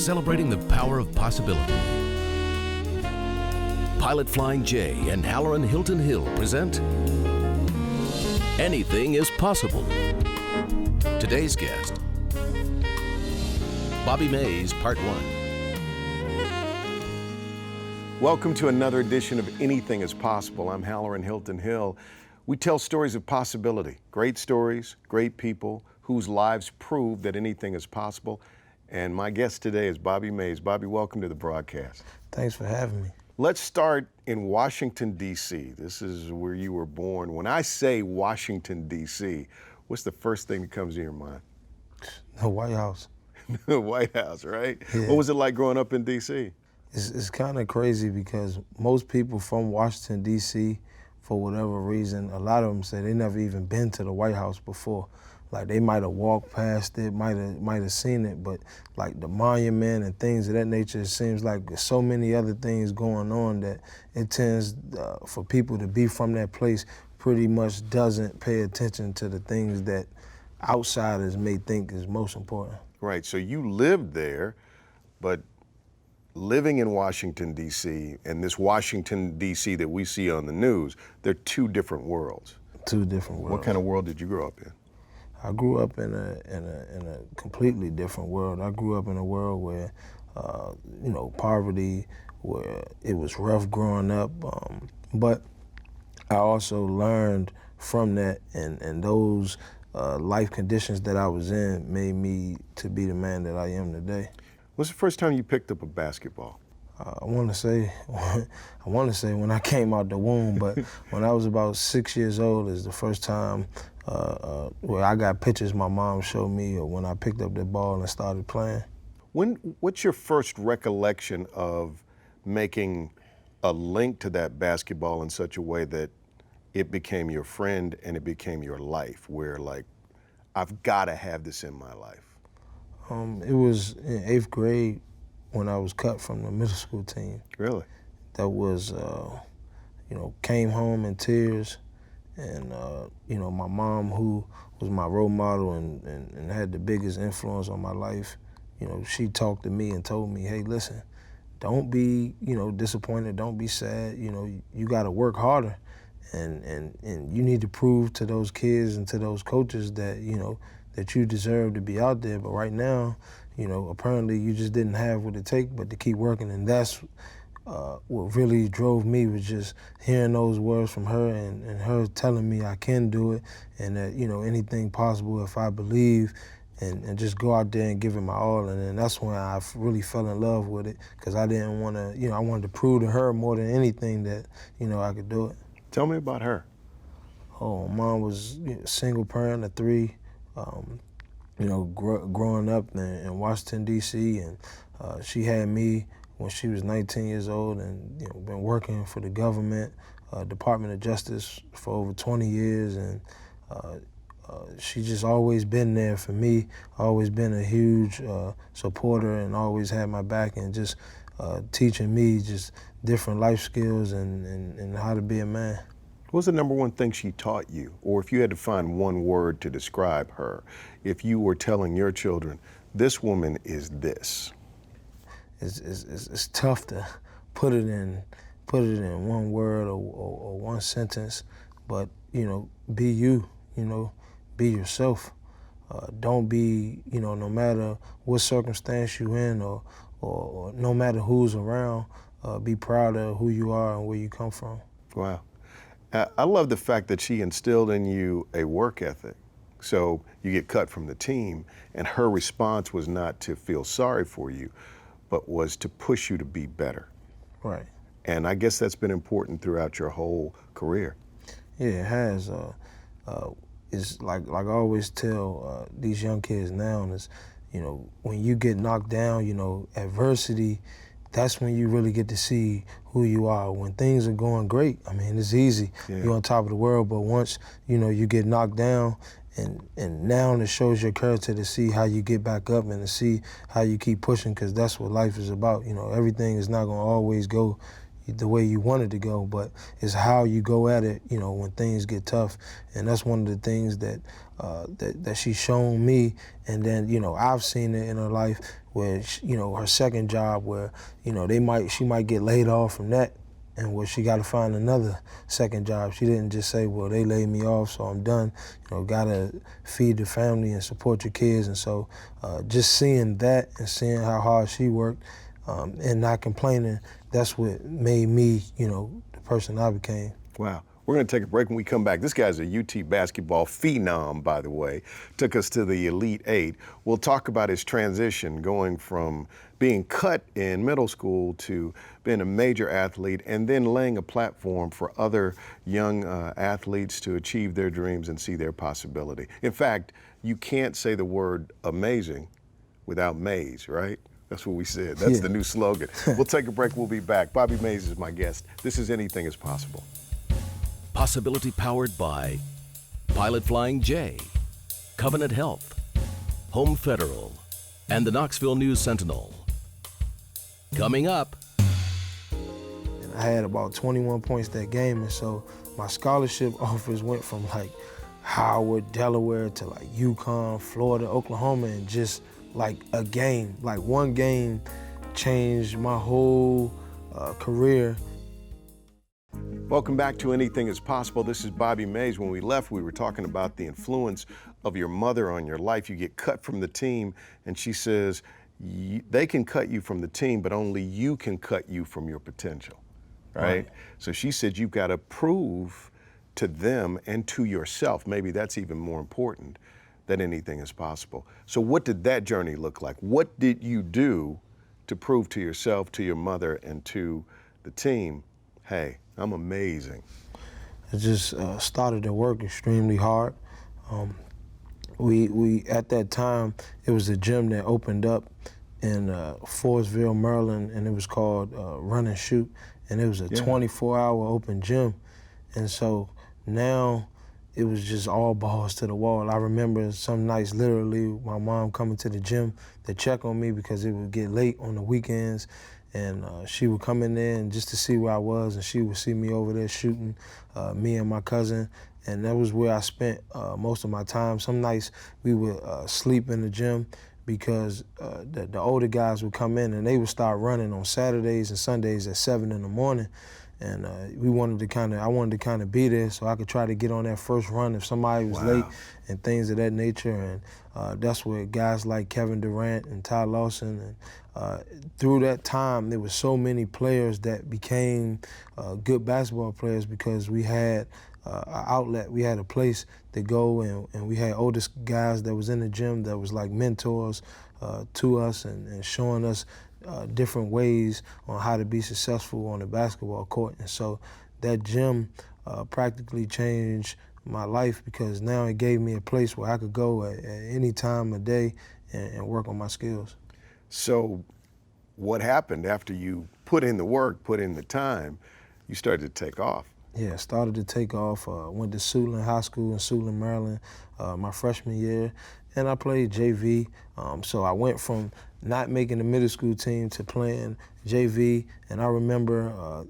celebrating the power of possibility. Pilot Flying J and Halloran Hilton Hill present Anything is Possible. Today's guest, Bobby Mays, Part 1. Welcome to another edition of Anything is Possible. I'm Halloran Hilton Hill. We tell stories of possibility, great stories, great people whose lives prove that anything is possible. And my guest today is Bobby Mays. Bobby, welcome to the broadcast. Thanks for having me. Let's start in Washington, D.C. This is where you were born. When I say Washington, D.C., what's the first thing that comes to your mind? The White House. The White House, right? Yeah. What was it like growing up in D.C.? It's kind of crazy because most people from Washington, D.C., for whatever reason, a lot of them say they never even been to the White House before. Like they might have walked past it, might have seen it, but like the monument and things of that nature, it seems like there's so many other things going on that it tends for people to be from that place pretty much doesn't pay attention to the things that outsiders may think is most important. Right, so you lived there, but living in Washington, D.C., and this Washington, D.C. that we see on the news, they're two different worlds. Two different worlds. What kind of world did you grow up in? I grew up in a completely different world. I grew up in a world where, poverty, where it was rough growing up. But I also learned from that, and those life conditions that I was in made me to be the man that I am today. When's the first time you picked up a basketball? I want to say when I came out the womb, but when I was about 6 years old is the first time where I got pictures my mom showed me, or when I picked up the ball and started playing. What's your first recollection of making a link to that basketball in such a way that it became your friend and it became your life, where like, I've got to have this in my life? It was in 8th grade when I was cut from the middle school team. Really? That was, came home in tears. And, my mom, who was my role model and had the biggest influence on my life, she talked to me and told me, hey, listen, don't be, disappointed, don't be sad, you gotta work harder. And you need to prove to those kids and to those coaches that, that you deserve to be out there. But right now, apparently you just didn't have what it takes but to keep working. And that's what really drove me, was just hearing those words from her and her telling me I can do it, and that, anything possible if I believe, and just go out there and give it my all. And then that's when I really fell in love with it, because I didn't want to, I wanted to prove to her more than anything that, I could do it. Tell me about her. Oh, mom was a single parent of 3, growing up in Washington, D.C., and she had me when she was 19 years old, and been working for the government, Department of Justice, for over 20 years, and she just always been there for me, always been a huge supporter, and always had my back, and just teaching me just different life skills and how to be a man. What was the number one thing she taught you? Or if you had to find one word to describe her, if you were telling your children, this woman is this? It's tough to put it in one word or one sentence, but be you, be yourself. Don't be, no matter what circumstance you in or no matter who's around, be proud of who you are and where you come from. Wow. I love the fact that she instilled in you a work ethic. So you get cut from the team, and her response was not to feel sorry for you, but was to push you to be better. Right. And I guess that's been important throughout your whole career. Yeah, it has. It's like I always tell these young kids now, is, when you get knocked down, adversity, that's when you really get to see who you are. When things are going great, I mean, it's easy. Yeah. You're on top of the world, but once, you get knocked down, and now it shows your character to see how you get back up and to see how you keep pushing, because that's what life is about. Everything is not gonna always go, the way you want it to go, but it's how you go at it, you know, when things get tough. And that's one of the things that that she's shown me. And then, you know, I've seen it in her life where, you know, her second job where, you know, she might get laid off from that, and where she got to find another second job. She didn't just say, well, they laid me off, so I'm done. You know, got to feed the family and support your kids. And so just seeing that and seeing how hard she worked and not complaining, that's what made me, you know, the person I became. Wow. We're going to take a break. When we come back, this guy's a UT basketball phenom, by the way. Took us to the Elite Eight. We'll talk about his transition going from being cut in middle school to being a major athlete and then laying a platform for other young athletes to achieve their dreams and see their possibility. In fact, you can't say the word amazing without Mays, right? That's what we said. That's the new slogan. We'll take a break. We'll be back. Bobby Mays is my guest. This is Anything is Possible. Possibility powered by Pilot Flying J, Covenant Health, Home Federal, and the Knoxville News Sentinel. Coming up. And I had about 21 points that game, and so my scholarship offers went from like Howard, Delaware to like UConn, Florida, Oklahoma, and just like a game, like one game changed my whole career. Welcome back to Anything is Possible. This is Bobby Mays. When we left, we were talking about the influence of your mother on your life. You get cut from the team, and she says, they can cut you from the team, but only you can cut you from your potential, right? So she said you've got to prove to them and to yourself, maybe that's even more important, that anything is possible. So what did that journey look like? What did you do to prove to yourself, to your mother, and to the team, hey, I'm amazing? I just started to work extremely hard. We at that time, it was a gym that opened up in Forestville, Maryland, and it was called Run and Shoot, and it was a 24-hour open gym. And so now it was just all balls to the wall. I remember some nights, literally, my mom coming to the gym to check on me because it would get late on the weekends. And she would come in there and just to see where I was, and she would see me over there shooting, me and my cousin. And that was where I spent most of my time. Some nights we would sleep in the gym because the older guys would come in and they would start running on Saturdays and Sundays at 7 in the morning. And I wanted to kind of be there so I could try to get on that first run if somebody was late and things of that nature. And that's where guys like Kevin Durant and Ty Lawson, and through that time, there were so many players that became good basketball players because we had an outlet, we had a place to go, and we had older guys that was in the gym that was like mentors to us and showing us different ways on how to be successful on the basketball court. And so that gym practically changed my life because now it gave me a place where I could go at any time of day and work on my skills. So what happened after you put in the work, put in the time, you started to take off? Yeah, started to take off. Went to Suitland High School in Suitland, Maryland, my freshman year, and I played JV. So I went from not making the middle school team to playing JV, and I remember,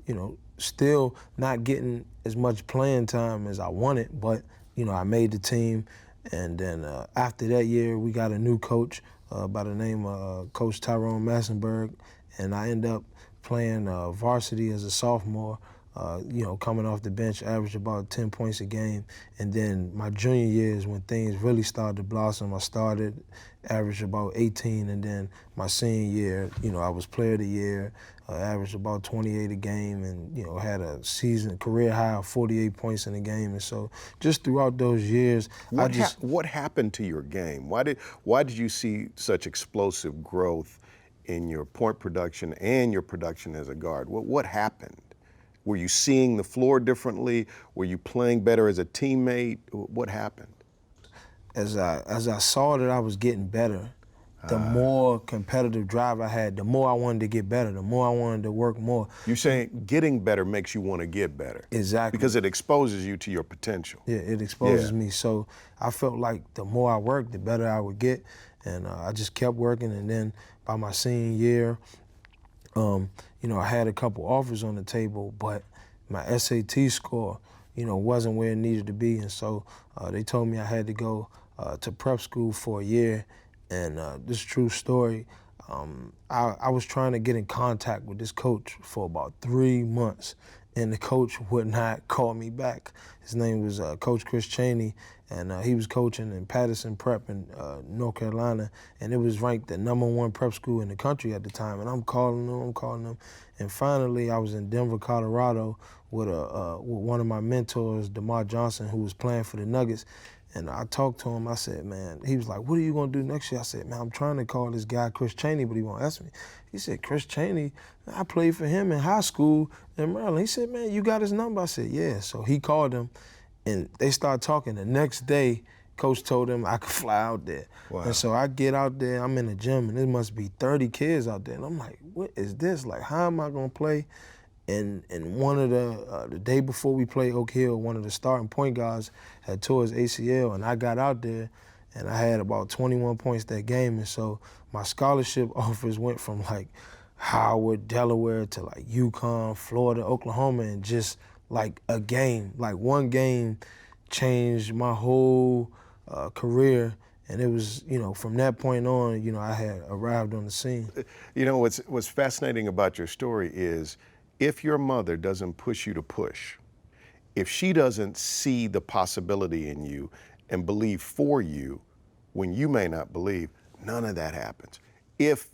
still not getting as much playing time as I wanted, but, I made the team. And then after that year, we got a new coach by the name of Coach Tyrone Massenberg, and I ended up playing varsity as a sophomore. Coming off the bench, averaged about 10 points a game. And then my junior year is when things really started to blossom. I started, averaged about 18, and then my senior year, I was player of the year, averaged about 28 a game, and, had a career high of 48 points in a game. And so just throughout those years, What happened to your game? Why did you see such explosive growth in your point production and your production as a guard? What happened? Were you seeing the floor differently? Were you playing better as a teammate? What happened? As I saw that I was getting better, the more competitive drive I had, the more I wanted to get better, the more I wanted to work more. You're saying getting better makes you want to get better. Exactly. Because it exposes you to your potential. Yeah, it exposes me. So I felt like the more I worked, the better I would get. And I just kept working. And then by my senior year, You know, I had a couple offers on the table, but my SAT score, you know, wasn't where it needed to be. And so they told me I had to go to prep school for a year. And this is a true story. I was trying to get in contact with this coach for about 3 months, and the coach would not call me back. His name was Coach Chris Chaney, and he was coaching in Patterson Prep in North Carolina, and it was ranked the #1 prep school in the country at the time. And I'm calling them, and finally I was in Denver, Colorado, with one of my mentors, DeMar Johnson, who was playing for the Nuggets. And I talked to him. I said, man, he was like, what are you going to do next year? I said, man, I'm trying to call this guy Chris Chaney, but he won't answer me. He said, Chris Chaney, I played for him in high school in Maryland. He said, man, you got his number? I said, yeah. So he called him, and they started talking. The next day, Coach told him I could fly out there. Wow. And so I get out there, I'm in the gym, and there must be 30 kids out there. And I'm like, what is this? Like, how am I going to play? And one of the day before we played Oak Hill, one of the starting point guards had tore his ACL, and I got out there, and I had about 21 points that game. And so my scholarship offers went from like Howard, Delaware, to like UConn, Florida, Oklahoma, and just like a game, like one game changed my whole career. And it was, you know, from that point on, you know, I had arrived on the scene. You know, what's fascinating about your story is, if your mother doesn't push you to push, if she doesn't see the possibility in you and believe for you when you may not believe, none of that happens. If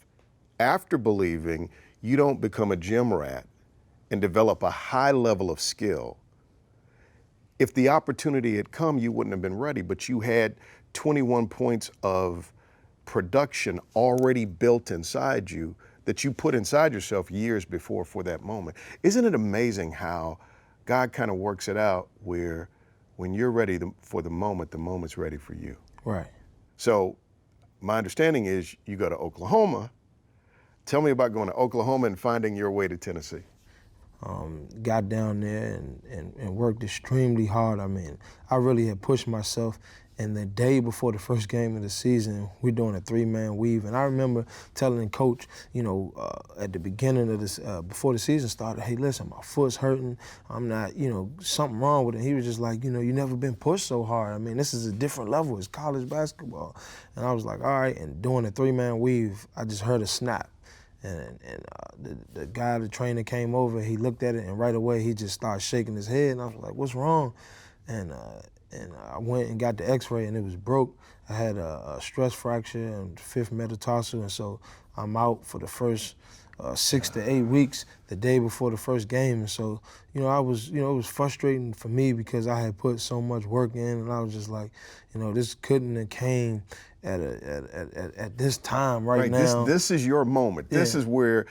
after believing, you don't become a gym rat and develop a high level of skill, if the opportunity had come, you wouldn't have been ready, but you had 21 points of production already built inside you that you put inside yourself years before for that moment. Isn't it amazing how God kind of works it out where when you're ready for the moment's ready for you? Right. So my understanding is you go to Oklahoma. Tell me about going to Oklahoma and finding your way to Tennessee. Got down there and worked extremely hard. I mean, I really had pushed myself. And the day before the first game of the season, we're doing a 3-man weave. And I remember telling Coach, you know, at the beginning of this, before the season started, hey, listen, my foot's hurting. I'm not, you know, something wrong with it. He was just like, you know, you never been pushed so hard. I mean, this is a different level. It's college basketball. And I was like, all right. And doing a 3-man weave, I just heard a snap. And the guy, the trainer, came over. He looked at it, and right away he just started shaking his head. And I was like, what's wrong? And I went and got the x-ray, and it was broke. I had a stress fracture and 5th metatarsal, and so I'm out for the first 6 to 8 weeks, the day before the first game. And so, you know, it was frustrating for me because I had put so much work in, and I was just like, you know, this couldn't have came at this time right now. This is your moment. Yeah. This is where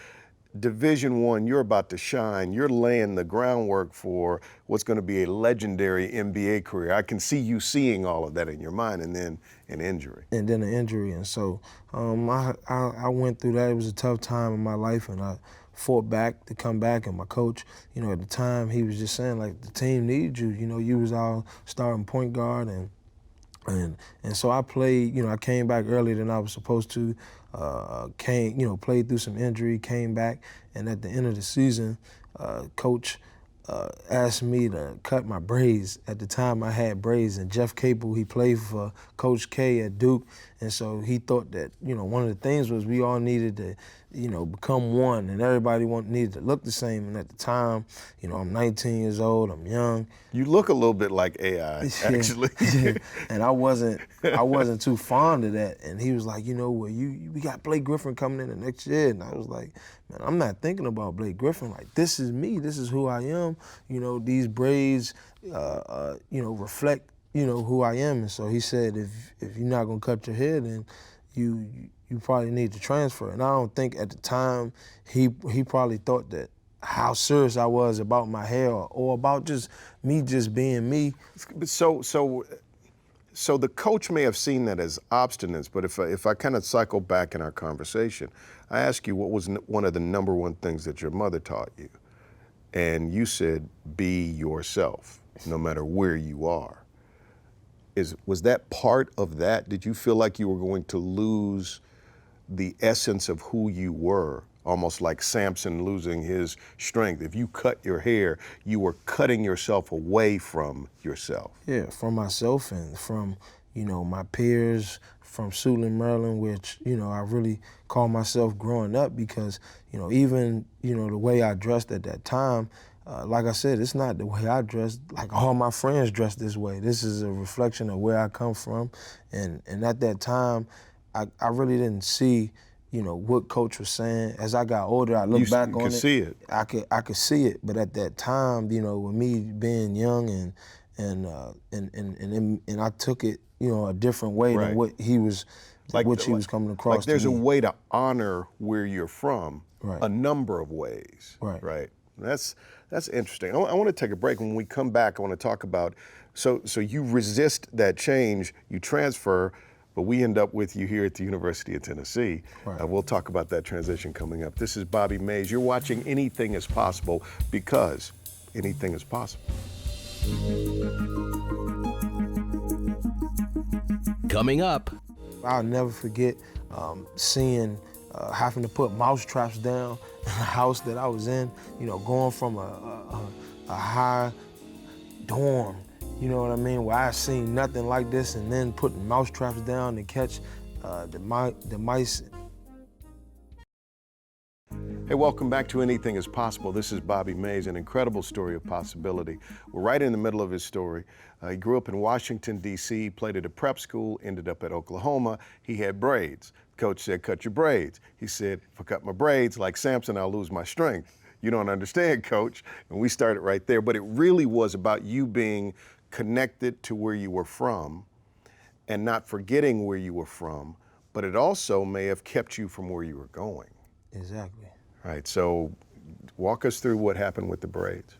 Division I, you're about to shine. You're laying the groundwork for what's going to be a legendary NBA career. I can see you seeing all of that in your mind, and then an injury. And then an injury. And so I went through that. It was a tough time in my life, and I fought back to come back. And my coach, you know, at the time, he was just saying, like, the team needs you. You know, you was our starting point guard, and so I played, you know, I came back earlier than I was supposed to, played through some injury, came back, and at the end of the season, Coach asked me to cut my braids. At the time, I had braids, and Jeff Capel, he played for Coach K at Duke, and so he thought that, you know, one of the things was we all needed to, you know, become one, and everybody needed to look the same. And at the time, you know, I'm 19 years old, I'm young. You look a little bit like AI, actually. And I wasn't too fond of that. And he was like, you know, well, we got Blake Griffin coming in the next year. And I was like, man, I'm not thinking about Blake Griffin. Like, this is me. This is who I am. You know, these braids, you know, reflect, you know, who I am. And so he said, if you're not gonna cut your hair, then you probably need to transfer. And I don't think at the time he probably thought that how serious I was about my hair or about just me just being me. So the coach may have seen that as obstinance, but if I kind of cycle back in our conversation, I ask you, what was one of the number one things that your mother taught you? And you said, be yourself, no matter where you are. Was that part of that? Did you feel like you were going to lose the essence of who you were, almost like Samson losing his strength. If you cut your hair, you were cutting yourself away from yourself. Yeah, from myself and from, my peers from Suitland, Maryland, which, I really call myself growing up because, even, the way I dressed at that time, like I said, it's not the way I dressed. Like all my friends dressed this way. This is a reflection of where I come from. And at that time, I really didn't see, what Coach was saying. As I got older, I look back on it. You could see it. I could see it. But at that time, with me being young and I took it, a different way Right. than what he was coming across. Like there's to a me. way to honor where you're from, Right. a number of ways. Right. Right. That's interesting. I want to take a break. When we come back, I want to talk about, so you resist that change, you transfer, but we end up with you here at the University of Tennessee. Right. We'll talk about that transition coming up. This is Bobby Mays. You're watching Anything is Possible because anything is possible. Coming up, I'll never forget seeing, having to put mouse traps down in the house that I was in, going from a high dorm, you know what I mean, where I seen nothing like this, and then putting mouse traps down to catch the mice. Hey, welcome back to Anything is Possible. This is Bobby Mays, an incredible story of possibility. We're right in the middle of his story. He grew up in Washington, D.C., played at a prep school, ended up at Oklahoma. He had braids. Coach said, cut your braids. He said, if I cut my braids, like Samson, I'll lose my strength. You don't understand, Coach. And we started right there. But it really was about you being connected to where you were from and not forgetting where you were from, but it also may have kept you from where you were going. Exactly. Right, so walk us through what happened with the braids.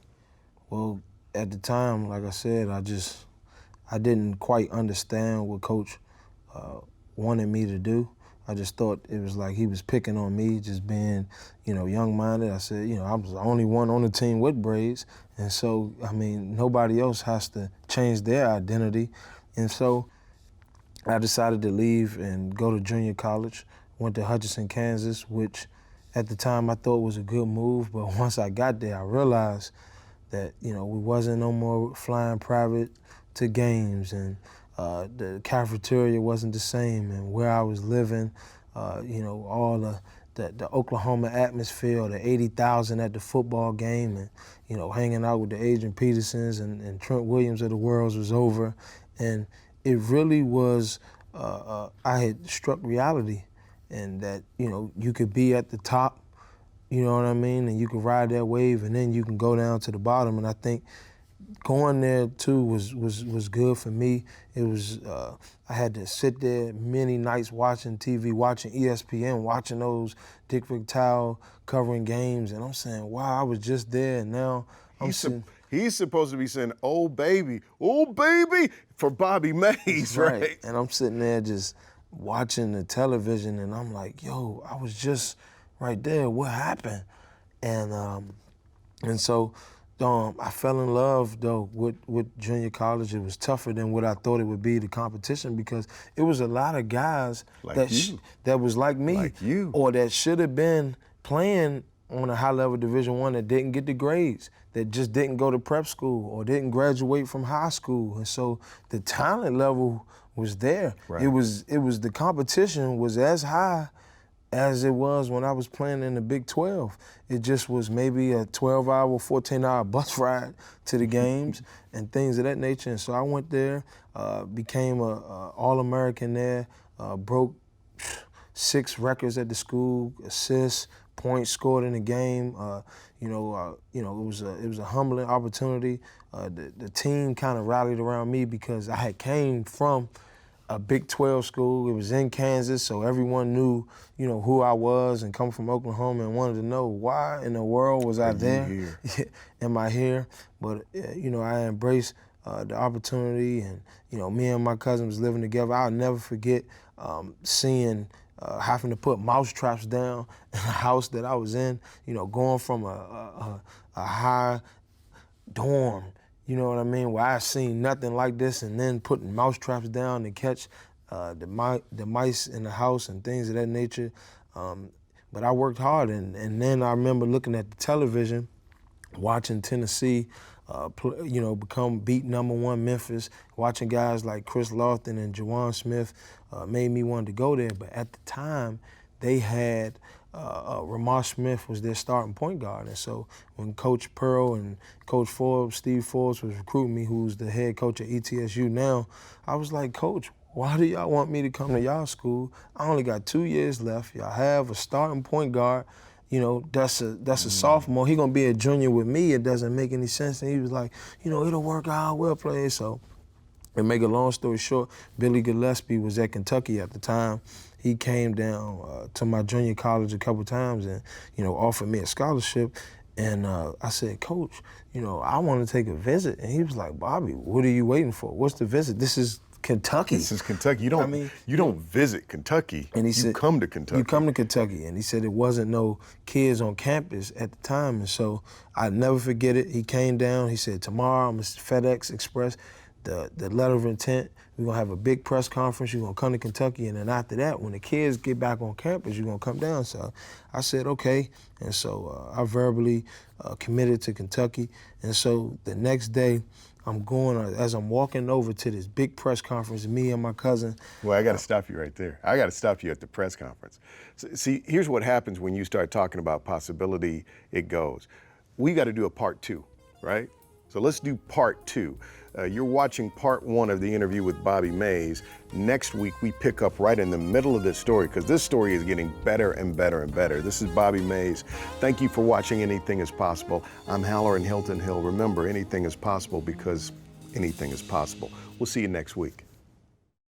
Well, at the time, like I said, I didn't quite understand what Coach wanted me to do. I just thought it was like he was picking on me, just being, young-minded. I said, I was the only one on the team with braids. And so, nobody else has to change their identity. And so I decided to leave and go to junior college. Went to Hutchinson, Kansas, which at the time I thought was a good move. But once I got there, I realized that, we wasn't no more flying private to games, and the cafeteria wasn't the same, and where I was living, all the Oklahoma atmosphere, the 80,000 at the football game, and, hanging out with the Adrian Petersons and Trent Williams of the world was over. And it really was, I had struck reality, and that, you could be at the top, you know what I mean, and you could ride that wave, and then you can go down to the bottom. And I think going there too was good for me. It was, I had to sit there many nights watching TV, watching ESPN, watching those Dick Vitale covering games, and I'm saying, wow, I was just there, and now He's supposed to be saying, oh baby, for Bobby Mays, right? And I'm sitting there just watching the television, and I'm like, yo, I was just right there. What happened? And so I fell in love though with junior college. It was tougher than what I thought it would be, the competition, because it was a lot of guys that was like me, or that should have been playing on a high-level Division I that didn't get the grades, that just didn't go to prep school or didn't graduate from high school. And so the talent level was there. Right. It was the competition was as high as it was when I was playing in the Big 12. It just was maybe a 12-hour, 14-hour bus ride to the games and things of that nature. And so I went there, became a All-American there, broke 6 records at the school, assists, points scored in the game. It was a humbling opportunity. The team kind of rallied around me because I had came from a Big 12 school. It was in Kansas, so everyone knew, who I was, and come from Oklahoma, and wanted to know why in the world was I there? Am I here? But I embraced the opportunity, and me and my cousin was living together. I'll never forget seeing. Having to put mouse traps down in the house that I was in, going from a high dorm, you know what I mean, where I seen nothing like this, and then putting mouse traps down to catch the mice in the house and things of that nature. But I worked hard, and then I remember looking at the television, watching Tennessee, beat #1 Memphis, watching guys like Chris Lofton and Jawan Smith made me want to go there. But at the time, they had Ramar Smith was their starting point guard. And so when Coach Pearl and Coach Forbes, Steve Forbes was recruiting me, who's the head coach at ETSU now, I was like, Coach, why do y'all want me to come to y'all school? I only got 2 years left. Y'all have a starting point guard. That's a sophomore. He gonna be a junior with me. It doesn't make any sense. And he was like, it'll work out. We'll play. So, and make a long story short, Billy Gillespie was at Kentucky at the time. He came down to my junior college a couple times and, offered me a scholarship. And I said, Coach, I want to take a visit. And he was like, Bobby, what are you waiting for? What's the visit? This is Kentucky. This is Kentucky. You don't visit Kentucky. And he said, come to Kentucky. You come to Kentucky. And he said it wasn't no kids on campus at the time. And so I'd never forget it. He came down. He said, tomorrow I'm going to FedEx Express the letter of intent. We're going to have a big press conference. You're going to come to Kentucky. And then after that, when the kids get back on campus, you're going to come down. So I said, okay. And so I verbally committed to Kentucky. And so the next day, I'm going, as I'm walking over to this big press conference, me and my cousin. Well, I got to stop you right there. I got to stop you at the press conference. See, here's what happens when you start talking about possibility, it goes. We got to do a part 2, right? So let's do part 2. You're watching part 1 of the interview with Bobby Mays. Next week, we pick up right in the middle of this story because this story is getting better and better and better. This is Bobby Mays. Thank you for watching Anything is Possible. I'm Halloran Hilton Hill. Remember, anything is possible because anything is possible. We'll see you next week.